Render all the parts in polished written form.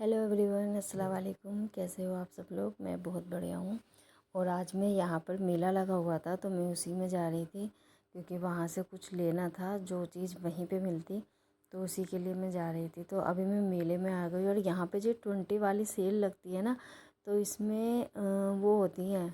Hello everyone, अस्सलाम वालेकुम। कैसे हो आप सब लोग? मैं बहुत बढ़िया हूँ। और आज मैं यहाँ पर मेला लगा हुआ था तो मैं उसी में जा रही थी, क्योंकि वहाँ से कुछ लेना था, जो चीज़ वहीं पे मिलती तो उसी के लिए मैं जा रही थी। तो अभी मैं मेले में आ गई और यहाँ पे जो 20 वाली सेल लगती है ना, तो इसमें वो होती है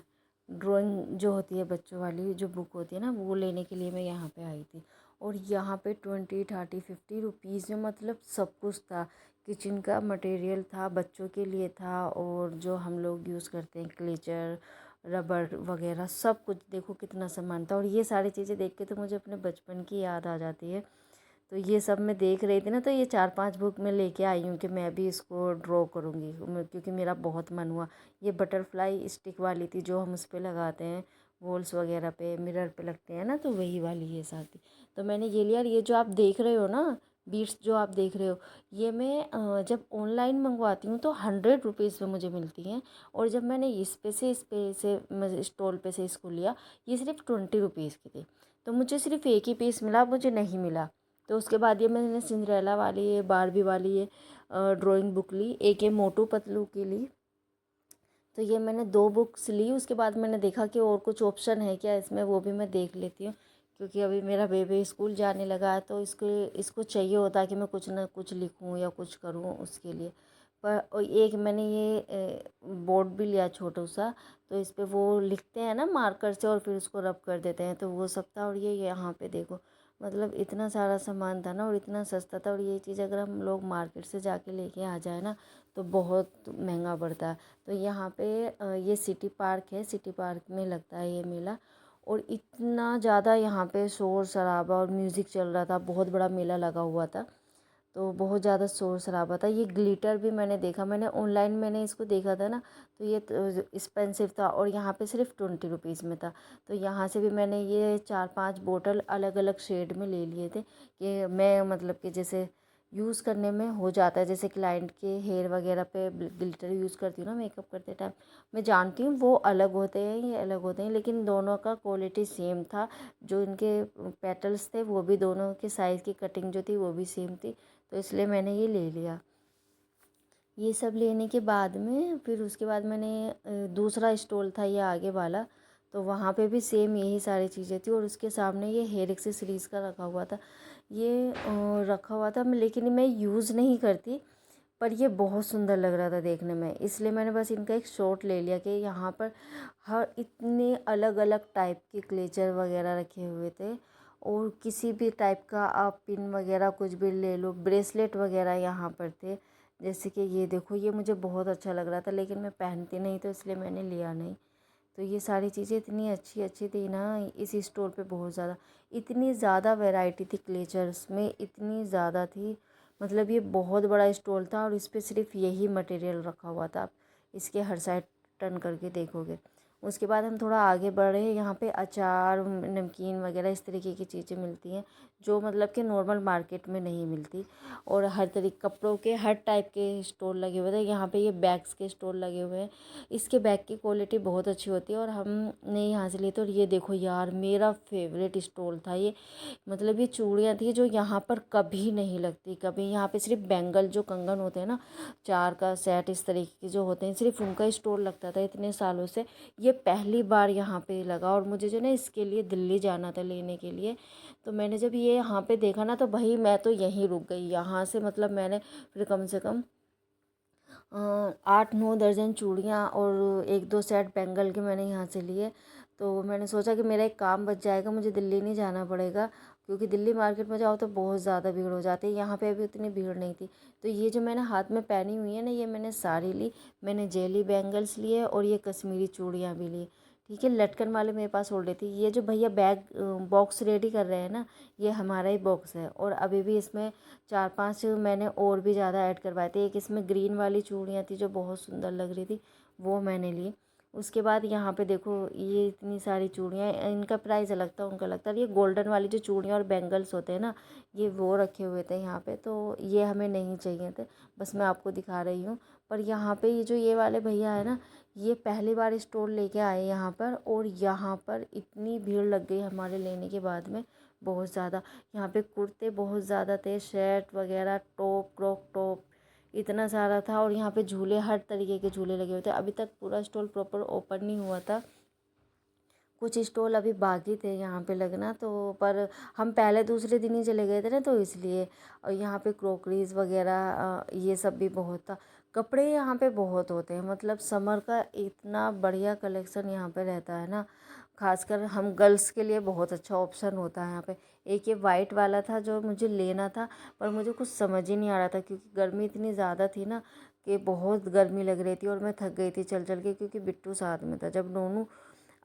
ड्राइंग जो होती है बच्चों वाली जो बुक होती है ना, वो लेने के लिए मैं यहाँ पे आई थी। और यहाँ पे 20, 30, 50 रुपीज़ में मतलब सब कुछ था। किचन का मटेरियल था, बच्चों के लिए था, और जो हम लोग यूज़ करते हैं क्लेचर, रबड़ वगैरह सब कुछ। देखो कितना सामान था। और ये सारी चीज़ें देख के तो मुझे अपने बचपन की याद आ जाती है। तो ये सब मैं देख रही थी ना, तो ये 4-5 बुक मैं लेके आई हूँ कि मैं भी इसको ड्रॉ करूँगी, क्योंकि मेरा बहुत मन हुआ। ये बटरफ्लाई स्टिक वाली थी जो हम उस पर लगाते हैं, वॉल्स वगैरह पे, मिरर पे लगते हैं ना, तो वही वाली ये साथ थी। तो मैंने ये लिया। और ये जो आप देख रहे हो ना, बीड्स जो आप देख रहे हो, ये मैं जब ऑनलाइन मंगवाती हूँ तो 100 रुपीज़ में मुझे मिलती हैं। और जब मैंने इस पे से स्टॉल पे से इसको लिया, ये सिर्फ 20 रुपीज़ की थी। तो मुझे सिर्फ एक ही पीस मिला, मुझे नहीं मिला। तो उसके बाद ये मैंने सिंड्रेला वाली, ये बारबी वाली, ये ड्राइंग बुक ली। एक ये मोटू पतलू की ली। तो ये मैंने 2 बुक्स ली। उसके बाद मैंने देखा कि और कुछ ऑप्शन है क्या इसमें, वो भी मैं देख लेती हूँ, क्योंकि अभी मेरा बेबी स्कूल जाने लगा है तो इसको इसको चाहिए होता है कि मैं कुछ ना कुछ लिखूँ या कुछ करूँ उसके लिए। पर और एक मैंने ये बोर्ड भी लिया छोटा सा, तो इस पे वो लिखते हैं ना मार्कर से और फिर उसको रब कर देते हैं, तो वो सब था। और ये यहाँ पे देखो, मतलब इतना सारा सामान था ना, और इतना सस्ता था। और ये चीज़ अगर हम लोग मार्केट से जाके लेके आ जाए ना, तो बहुत महंगा पड़ता है। तो यहाँ पे ये सिटी पार्क है, सिटी पार्क में लगता है ये मेला। और इतना ज़्यादा यहाँ पे शोर शराबा और म्यूज़िक चल रहा था, बहुत बड़ा मेला लगा हुआ था, तो बहुत ज़्यादा शोर शराबा था। ये ग्लिटर भी मैंने देखा, मैंने ऑनलाइन मैंने इसको देखा था ना, तो ये एक्सपेंसिव था, और यहाँ पे सिर्फ 20 रुपीज़ में था। तो यहाँ से भी मैंने ये 4-5 बोतल अलग अलग शेड में ले लिए थे, कि मैं मतलब कि जैसे यूज़ करने में हो जाता है। जैसे क्लाइंट के हेयर वगैरह पे ग्लिटर यूज़ करती हूँ ना मेकअप करते टाइम, मैं जानती हूँ वो अलग होते हैं, ये अलग होते हैं, लेकिन दोनों का क्वालिटी सेम था। जो इनके पेटल्स थे वो भी, दोनों के साइज़ की कटिंग जो थी वो भी सेम थी, तो इसलिए मैंने ये ले लिया। ये सब लेने के बाद में फिर उसके बाद मैंने दूसरा स्टॉल था ये आगे वाला, तो वहाँ पे भी सेम यही सारी चीज़ें थी। और उसके सामने ये हेयर एक्सेसरीज़ का रखा हुआ था। ये रखा हुआ था, लेकिन मैं यूज़ नहीं करती, पर ये बहुत सुंदर लग रहा था देखने में, इसलिए मैंने बस इनका एक शॉट ले लिया। कि यहाँ पर हर इतने अलग अलग टाइप के क्लेचर वगैरह रखे हुए थे, और किसी भी टाइप का आप पिन वगैरह कुछ भी ले लो, ब्रेसलेट वगैरह यहाँ पर थे। जैसे कि ये देखो, ये मुझे बहुत अच्छा लग रहा था, लेकिन मैं पहनती नहीं तो इसलिए मैंने लिया नहीं। तो ये सारी चीज़ें इतनी अच्छी अच्छी थी ना इस स्टोर पे, बहुत ज़्यादा, इतनी ज़्यादा वैरायटी थी क्लेचर्स में, इतनी ज़्यादा थी। मतलब ये बहुत बड़ा स्टॉल था, और इस पे सिर्फ यही मटेरियल रखा हुआ था। आप इसके हर साइड टर्न करके देखोगे। उसके बाद हम थोड़ा आगे बढ़े, यहाँ पे अचार, नमकीन वगैरह इस तरीके की चीज़ें मिलती हैं, जो मतलब कि नॉर्मल मार्केट में नहीं मिलती। और हर तरीके कपड़ों के हर टाइप के स्टोर लगे हुए थे। यहाँ पे ये बैग्स के स्टोर लगे हुए हैं। इसके बैग की क्वालिटी बहुत अच्छी होती है, और हमने यहाँ से लिए थे। और ये देखो यार, मेरा फेवरेट स्टॉल था ये। मतलब ये चूड़ियाँ थी जो यहाँ पर कभी नहीं लगती, कभी। यहाँ पे सिर्फ बैंगल जो कंगन होते हैं ना, 4 का सेट इस तरीके के जो होते हैं, सिर्फ उनका स्टोर लगता था इतने सालों से। ये पहली बार यहाँ पे लगा, और मुझे जो ना इसके लिए दिल्ली जाना था लेने के लिए। तो मैंने जब ये यहाँ पे देखा ना, तो भाई मैं तो यहीं रुक गई। यहाँ से मतलब मैंने फिर कम से कम 8-9 दर्जन चूड़ियाँ और 1-2 सेट बैंगल के मैंने यहाँ से लिए। तो मैंने सोचा कि मेरा एक काम बच जाएगा, मुझे दिल्ली नहीं जाना पड़ेगा, क्योंकि दिल्ली मार्केट में जाओ तो बहुत ज़्यादा भीड़ हो जाती है। यहाँ पे अभी उतनी भीड़ नहीं थी। तो ये जो मैंने हाथ में पहनी हुई है ना, ये मैंने सारी ली। मैंने जेली बैंगल्स लिए, और ये कश्मीरी चूड़ियाँ भी ली। ठीक है, लटकन वाले मेरे पास ऑलरेडी थी। ये जो भैया बैग बॉक्स रेडी कर रहे हैं ना, ये हमारा ही बॉक्स है। और अभी भी इसमें 4-5 मैंने और भी ज़्यादा ऐड करवाए थे। एक इसमें ग्रीन वाली चूड़ियाँ थी जो बहुत सुंदर लग रही थी, वो मैंने ली। उसके बाद यहाँ पे देखो, ये इतनी सारी चूड़ियाँ, इनका प्राइस अलग था, उनका अलग था। ये गोल्डन वाली जो चूड़ियाँ और बैंगल्स होते हैं ना, ये वो रखे हुए थे यहाँ पे। तो ये हमें नहीं चाहिए थे, बस मैं आपको दिखा रही हूँ। पर यहाँ पे ये जो ये वाले भैया है ना, ये पहली बार स्टोर लेके आए यहाँ पर, और यहाँ पर इतनी भीड़ लग गई हमारे लेने के बाद में, बहुत ज़्यादा। यहाँ पे कुर्ते बहुत ज़्यादा थे, शर्ट वगैरह, टॉप, क्रॉप टॉप, इतना सारा था। और यहाँ पे झूले, हर तरीके के झूले लगे हुए थे। अभी तक पूरा स्टॉल प्रॉपर ओपन नहीं हुआ था, कुछ स्टॉल अभी बाकी थे यहाँ पे लगना। तो पर हम पहले दूसरे दिन ही चले गए थे ना, तो इसलिए। और यहाँ पे क्रोकरीज वगैरह ये सब भी बहुत था। कपड़े यहाँ पे बहुत होते हैं, मतलब समर का इतना बढ़िया कलेक्शन यहाँ पे रहता है ना। खासकर हम गर्ल्स के लिए बहुत अच्छा ऑप्शन होता है यहाँ पे। एक ये वाइट वाला था जो मुझे लेना था, पर मुझे कुछ समझ ही नहीं आ रहा था, क्योंकि गर्मी इतनी ज़्यादा थी ना कि बहुत गर्मी लग रही थी। और मैं थक गई थी चल चल के, क्योंकि बिट्टू साथ में था। जब नोनू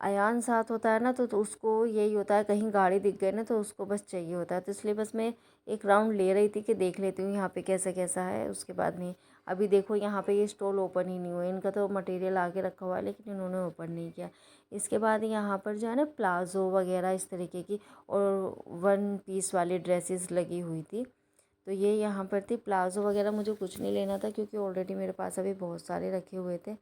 अयान साथ होता है ना, तो उसको यही होता है, कहीं गाड़ी दिख गई ना तो उसको बस चाहिए होता है। तो इसलिए बस मैं एक राउंड ले रही थी कि देख लेती हूँ यहाँ पे कैसा कैसा है, उसके बाद नहीं। अभी देखो यहाँ पे ये स्टॉल ओपन ही नहीं हुआ, इनका तो मटेरियल आके रखा हुआ है, लेकिन इन्होंने ओपन नहीं किया। इसके बाद यहाँ पर जो है ना प्लाज़ो वगैरह इस तरीके की और 1 पीस वाली ड्रेसेस लगी हुई थी। तो ये यहाँ पर थी। प्लाज़ो वगैरह मुझे कुछ नहीं लेना था, क्योंकि ऑलरेडी मेरे पास अभी बहुत सारे रखे हुए थे,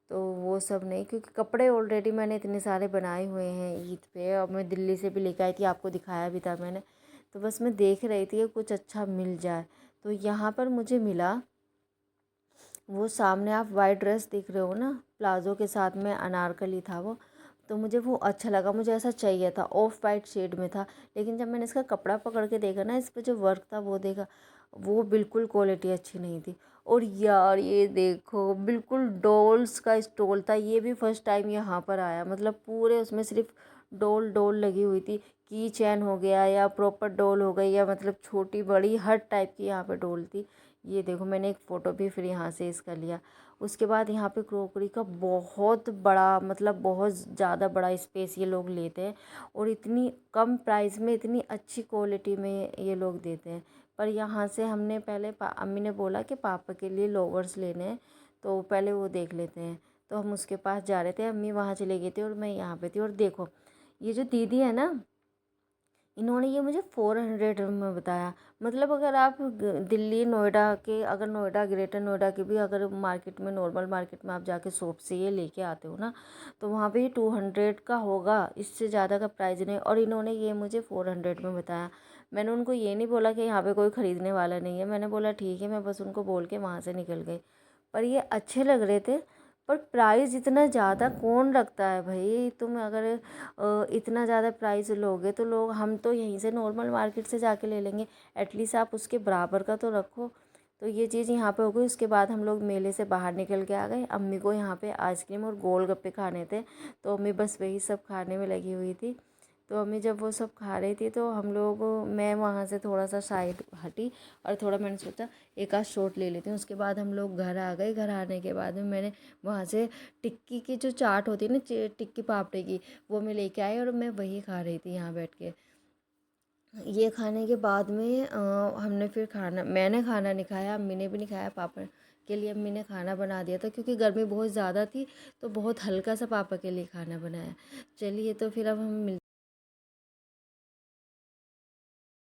तो वो सब नहीं। क्योंकि कपड़े ऑलरेडी मैंने इतने सारे बनाए हुए हैं ईद पे, और मैं दिल्ली से भी लेकर आई थी, आपको दिखाया भी था मैंने। तो बस मैं देख रही थी कि कुछ अच्छा मिल जाए। तो यहाँ पर मुझे मिला वो, सामने आप वाइट ड्रेस देख रहे हो ना, प्लाज़ो के साथ में अनारकली था वो। तो मुझे वो अच्छा लगा, मुझे ऐसा चाहिए था, ऑफ वाइट शेड में था। लेकिन जब मैंने इसका कपड़ा पकड़ के देखा ना, इस पे जो वर्क था वो देखा, वो बिल्कुल क्वालिटी अच्छी नहीं थी। और यार ये देखो, बिल्कुल डॉल्स का स्टॉल था। ये भी फर्स्ट टाइम यहाँ पर आया, मतलब पूरे उसमें सिर्फ डॉल डॉल लगी हुई थी। की चैन हो गया या प्रॉपर डॉल हो गई, या मतलब छोटी बड़ी हर टाइप की यहाँ पे डॉल थी। ये देखो, मैंने एक फ़ोटो भी फिर यहाँ से इसका लिया। उसके बाद यहाँ पे क्रोकरी का बहुत बड़ा, मतलब बहुत ज़्यादा बड़ा स्पेस ये लोग लेते हैं, और इतनी कम प्राइस में इतनी अच्छी क्वालिटी में ये लोग देते हैं। पर यहाँ से हमने पहले अम्मी ने बोला कि पापा के लिए लोवर्स लेने हैं, तो पहले वो देख लेते हैं। तो हम उसके पास जा रहे थे, अम्मी वहाँ चले गई थी और मैं यहाँ पे थी। और देखो ये जो दीदी है ना, इन्होंने ये मुझे 400 में बताया। मतलब अगर आप दिल्ली नोएडा के, अगर नोएडा ग्रेटर नोएडा के भी अगर मार्केट में, नॉर्मल मार्केट में आप जाके शॉप से ये लेके आते हो ना, तो वहाँ पे 200 का होगा, इससे ज़्यादा का प्राइस नहीं। और इन्होंने ये मुझे 400 में बताया। मैंने उनको ये नहीं बोला कि यहाँ पे कोई ख़रीदने वाला नहीं है, मैंने बोला ठीक है, मैं बस उनको बोल के वहाँ से निकल गई। पर ये अच्छे लग रहे थे। पर प्राइस इतना ज़्यादा कौन रखता है भाई? तुम अगर इतना ज़्यादा प्राइस लोगे तो लोग, हम तो यहीं से नॉर्मल मार्केट से जाके ले लेंगे। एटलीस्ट आप उसके बराबर का तो रखो। तो ये चीज़ यहाँ पे हो गई। उसके बाद हम लोग मेले से बाहर निकल के आ गए। अम्मी को यहाँ पे आइसक्रीम और गोलगप्पे खाने थे, तो अम्मी बस वही सब खाने में लगी हुई थी। तो अम्मी जब वो सब खा रही थी, तो हम लोग, मैं वहाँ से थोड़ा सा साइड हटी, और थोड़ा मैंने सोचा एक आध शॉट ले लेती हूँ। उसके बाद हम लोग घर आ गए। घर आने के बाद में मैंने वहाँ से टिक्की की जो चाट होती है ना, टिक्की पापड़ी की, वो मैं लेके आई, और मैं वही खा रही थी यहाँ बैठ के। ये खाने के बाद में हमने फिर खाना, मैंने खाना नहीं खाया, अम्मी ने भी नहीं खाया। पापा के लिए अम्मी ने खाना बना दिया था, क्योंकि गर्मी बहुत ज़्यादा थी, तो बहुत हल्का सा पापा के लिए खाना बनाया। चलिए, तो फिर अब हम मिलते